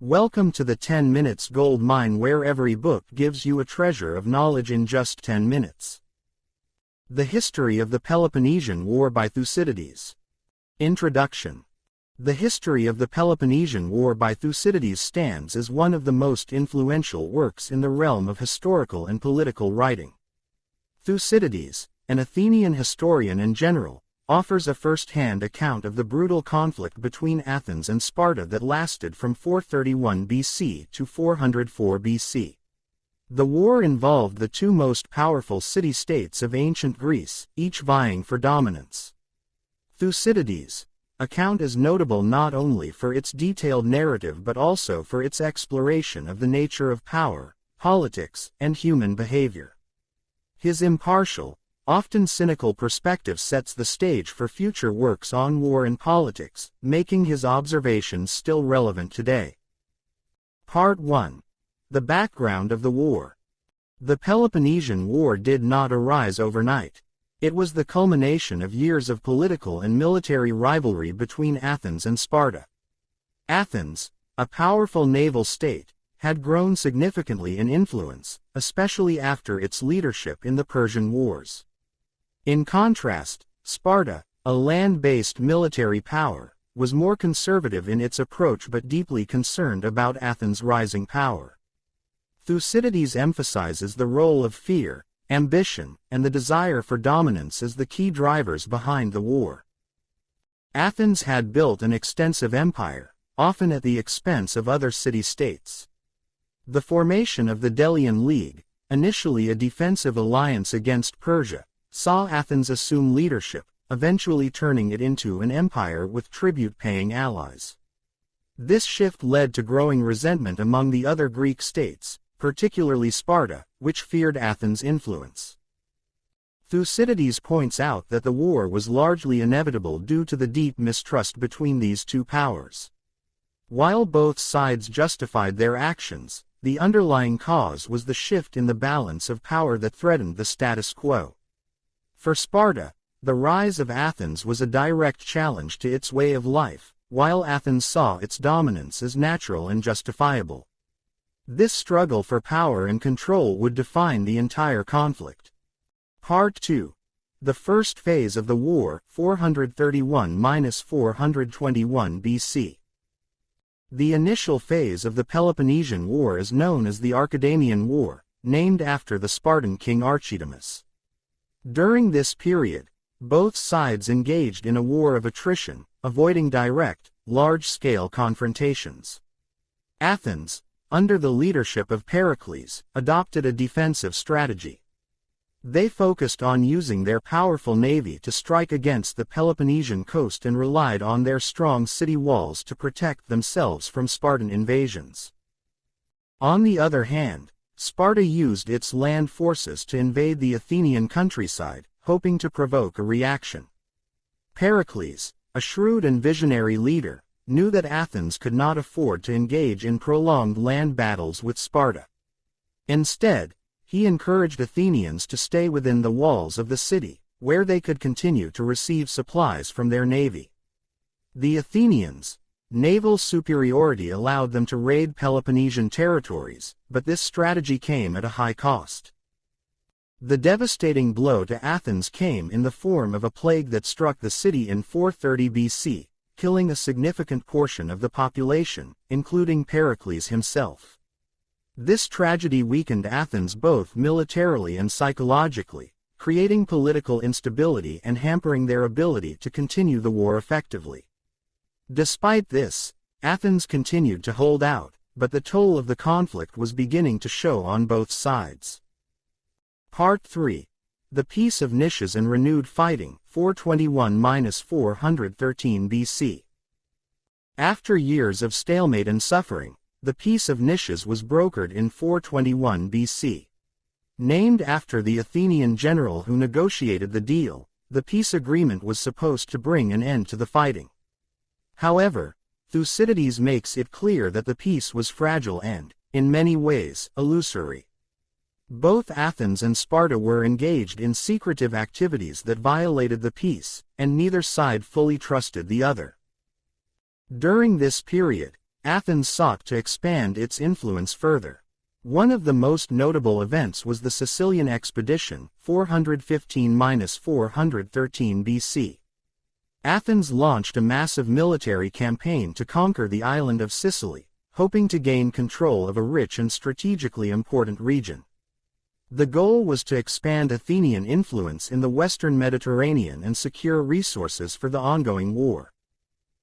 Welcome to the 10 Minutes Gold Mine, where every book gives you a treasure of knowledge in just 10 minutes. The History of the Peloponnesian War by Thucydides. Introduction. The History of the Peloponnesian War by Thucydides stands as one of the most influential works in the realm of historical and political writing. Thucydides, an Athenian historian and general, offers a first-hand account of the brutal conflict between Athens and Sparta that lasted from 431 BC to 404 BC. The war involved the two most powerful city-states of ancient Greece, each vying for dominance. Thucydides' account is notable not only for its detailed narrative but also for its exploration of the nature of power, politics, and human behavior. His impartial, often cynical perspective sets the stage for future works on war and politics, making his observations still relevant today. Part 1. The background of the war. The Peloponnesian War did not arise overnight. It was the culmination of years of political and military rivalry between Athens and Sparta. Athens, a powerful naval state, had grown significantly in influence, especially after its leadership in the Persian Wars. In contrast, Sparta, a land-based military power, was more conservative in its approach but deeply concerned about Athens' rising power. Thucydides emphasizes the role of fear, ambition, and the desire for dominance as the key drivers behind the war. Athens had built an extensive empire, often at the expense of other city-states. The formation of the Delian League, initially a defensive alliance against Persia, saw Athens assume leadership, eventually turning it into an empire with tribute-paying allies. This shift led to growing resentment among the other Greek states, particularly Sparta, which feared Athens' influence. Thucydides points out that the war was largely inevitable due to the deep mistrust between these two powers. While both sides justified their actions, the underlying cause was the shift in the balance of power that threatened the status quo. For Sparta, the rise of Athens was a direct challenge to its way of life, while Athens saw its dominance as natural and justifiable. This struggle for power and control would define the entire conflict. Part 2. The first phase of the war, 431–421 BC. The initial phase of the Peloponnesian War is known as the Archidamian War, named after the Spartan king Archidamus. During this period, both sides engaged in a war of attrition, avoiding direct, large-scale confrontations. Athens, under the leadership of Pericles, adopted a defensive strategy. They focused on using their powerful navy to strike against the Peloponnesian coast and relied on their strong city walls to protect themselves from Spartan invasions. On the other hand, Sparta used its land forces to invade the Athenian countryside, hoping to provoke a reaction. Pericles, a shrewd and visionary leader, knew that Athens could not afford to engage in prolonged land battles with Sparta. Instead, he encouraged Athenians to stay within the walls of the city, where they could continue to receive supplies from their navy. The Athenians' naval superiority allowed them to raid Peloponnesian territories, but this strategy came at a high cost. The devastating blow to Athens came in the form of a plague that struck the city in 430 BC, killing a significant portion of the population, including Pericles himself. This tragedy weakened Athens both militarily and psychologically, creating political instability and hampering their ability to continue the war effectively. Despite this, Athens continued to hold out, but the toll of the conflict was beginning to show on both sides. Part 3. The Peace of Nisches and renewed fighting, 421–413 BC. After years of stalemate and suffering, the Peace of Nisches was brokered in 421 BC. Named after the Athenian general who negotiated the deal, the peace agreement was supposed to bring an end to the fighting. However, Thucydides makes it clear that the peace was fragile and, in many ways, illusory. Both Athens and Sparta were engaged in secretive activities that violated the peace, and neither side fully trusted the other. During this period, Athens sought to expand its influence further. One of the most notable events was the Sicilian expedition, 415–413 BC. Athens launched a massive military campaign to conquer the island of Sicily, hoping to gain control of a rich and strategically important region. The goal was to expand Athenian influence in the western Mediterranean and secure resources for the ongoing war.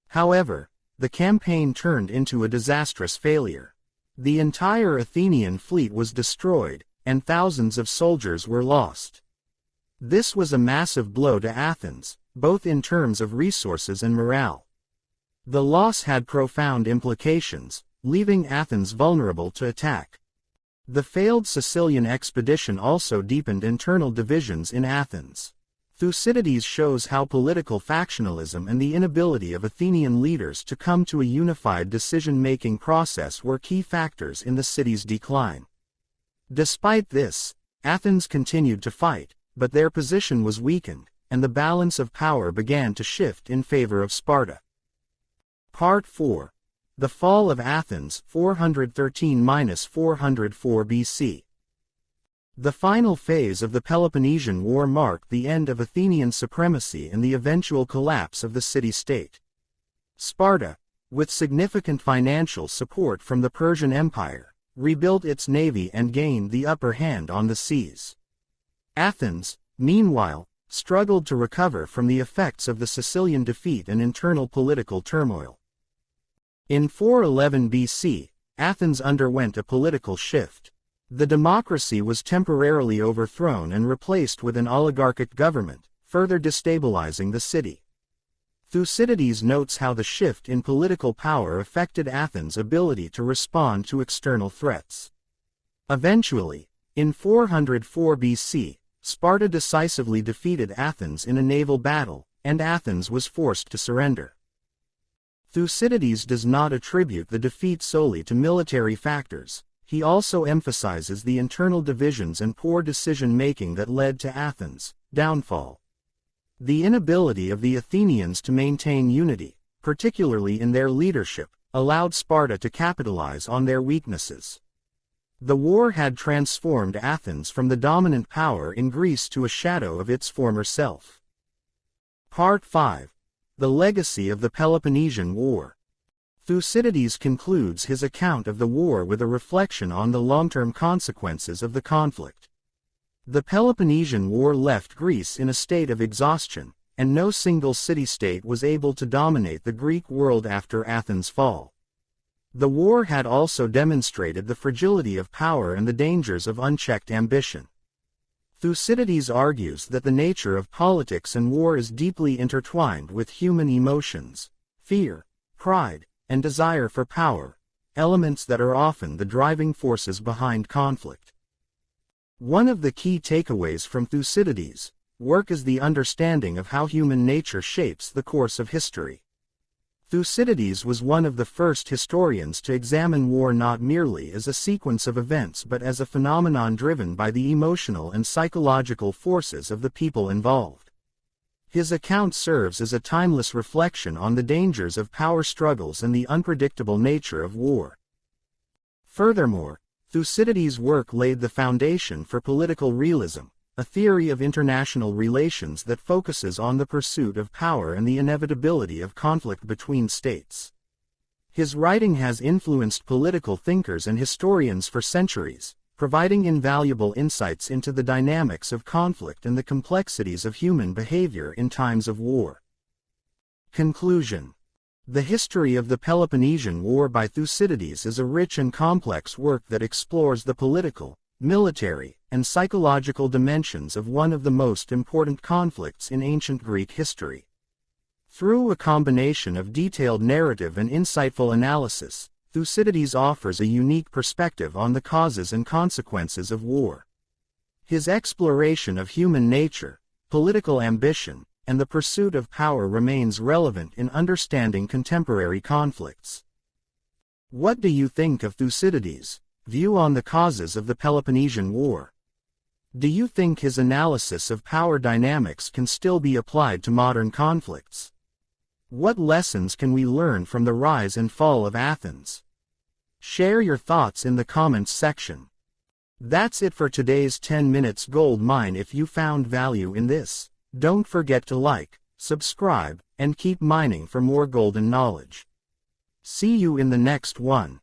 However, the campaign turned into a disastrous failure. The entire Athenian fleet was destroyed, and thousands of soldiers were lost. This was a massive blow to Athens, both in terms of resources and morale. The loss had profound implications, leaving Athens vulnerable to attack. The failed Sicilian expedition also deepened internal divisions in Athens. Thucydides shows how political factionalism and the inability of Athenian leaders to come to a unified decision-making process were key factors in the city's decline. Despite this, Athens continued to fight, but their position was weakened, and the balance of power began to shift in favor of Sparta. Part 4. The Fall of Athens, 413–404 BC. The final phase of the Peloponnesian War marked the end of Athenian supremacy and the eventual collapse of the city-state. Sparta, with significant financial support from the Persian Empire, rebuilt its navy and gained the upper hand on the seas. Athens, meanwhile, struggled to recover from the effects of the Sicilian defeat and internal political turmoil. In 411 BC, Athens underwent a political shift. The democracy was temporarily overthrown and replaced with an oligarchic government, further destabilizing the city. Thucydides notes how the shift in political power affected Athens' ability to respond to external threats. Eventually, in 404 BC, Sparta decisively defeated Athens in a naval battle, and Athens was forced to surrender. Thucydides does not attribute the defeat solely to military factors. He also emphasizes the internal divisions and poor decision-making that led to Athens' downfall. The inability of the Athenians to maintain unity, particularly in their leadership, allowed Sparta to capitalize on their weaknesses. The war had transformed Athens from the dominant power in Greece to a shadow of its former self. Part 5. The Legacy of the Peloponnesian War. Thucydides concludes his account of the war with a reflection on the long-term consequences of the conflict. The Peloponnesian War left Greece in a state of exhaustion, and no single city-state was able to dominate the Greek world after Athens' fall. The war had also demonstrated the fragility of power and the dangers of unchecked ambition. Thucydides argues that the nature of politics and war is deeply intertwined with human emotions, fear, pride, and desire for power, elements that are often the driving forces behind conflict. One of the key takeaways from Thucydides' work is the understanding of how human nature shapes the course of history. Thucydides was one of the first historians to examine war not merely as a sequence of events but as a phenomenon driven by the emotional and psychological forces of the people involved. His account serves as a timeless reflection on the dangers of power struggles and the unpredictable nature of war. Furthermore, Thucydides' work laid the foundation for political realism, a theory of international relations that focuses on the pursuit of power and the inevitability of conflict between states. His writing has influenced political thinkers and historians for centuries, providing invaluable insights into the dynamics of conflict and the complexities of human behavior in times of war. Conclusion. The History of the Peloponnesian War by Thucydides is a rich and complex work that explores the political, military, and psychological dimensions of one of the most important conflicts in ancient Greek history. Through a combination of detailed narrative and insightful analysis, Thucydides offers a unique perspective on the causes and consequences of war. His exploration of human nature, political ambition, and the pursuit of power remains relevant in understanding contemporary conflicts. What do you think of Thucydides' view on the causes of the Peloponnesian War? Do you think his analysis of power dynamics can still be applied to modern conflicts? What lessons can we learn from the rise and fall of Athens? Share your thoughts in the comments section. That's it for today's 10 Minutes Gold Mine. If you found value in this, don't forget to like, subscribe, and keep mining for more golden knowledge. See you in the next one.